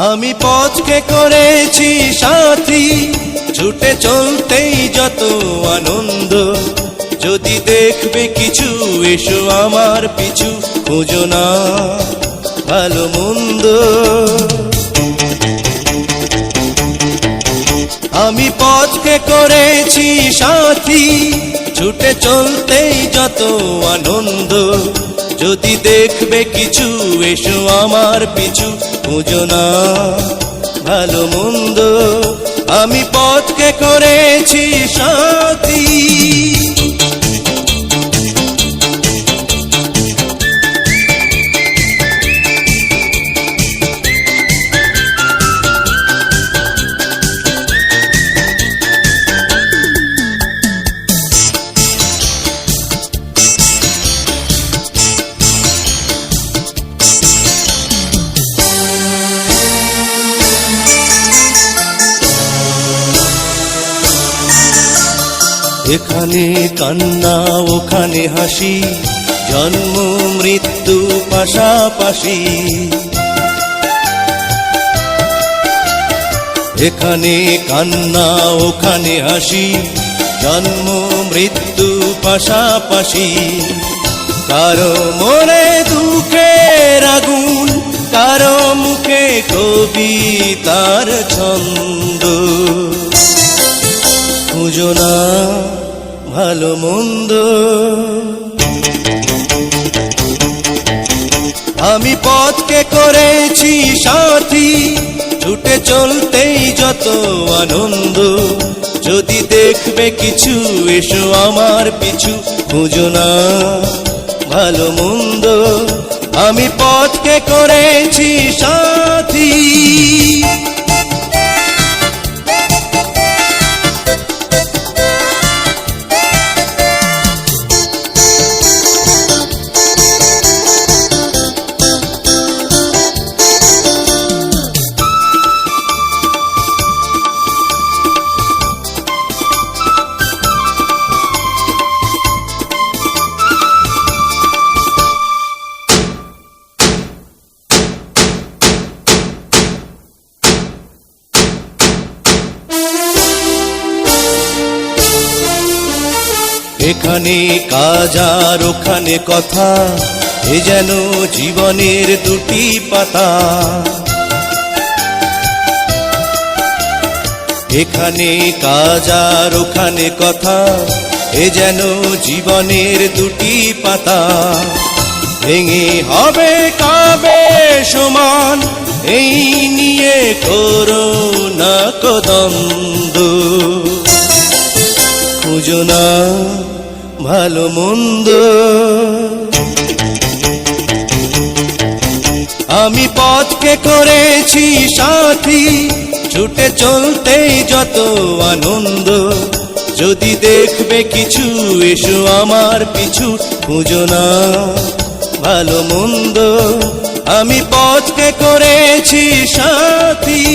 আমি পথকে করেছি সাথী, ছুটে চলতেই যত আনন্দ। যদি দেখবে কিছু এসো আমার পিছু, খোঁজো না ভালো মন্দ। আমি পথকে করেছি সাথী, ছুটে চলতেই যত আনন্দ। যদি দেখবে কিছু এসো আমার পিছু, খোঁজো না ভালো মন্দ। আমি পথকে করেছি সাথী। এখানে কান্না ওখানে হাসি, জন্ম মৃত্যু পাশাপাশি। এখানে কান্না ওখানে হাসি, জন্ম মৃত্যু পাশাপাশি। কারো মনে দুঃখের আগুন, কারো মুখে কবিতার ছন্দ। খুঁজো না ভালো মন্দ। আমি পথকে করেছি সাথী, ছুটে চলতেই যত আনন্দ। যদি দেখবে কিছু এসো আমার পিছু, খুঁজো না ভালো মন্দ। আমি পথকে করেছি সাথী। এখানে কাজ আর ওখানে কথা, এ যেন জীবনের দুটি পাতা। এখানে কাজ আর ওখানে কথা, এ যেন জীবনের দুটি পাতা। ভেঙে হবে কাবে সমান, এই নিয়ে করো না দ্বন্দ্ব। খুঁজো না ভালো মন্দ। আমি পথকে করেছি সাথী, ছুটে চলতেই যত আনন্দ। যদি দেখবে কিছু এসো আমার পিছু, খুঁজো না ভালো মন্দ। আমি পথকে করেছি সাথী।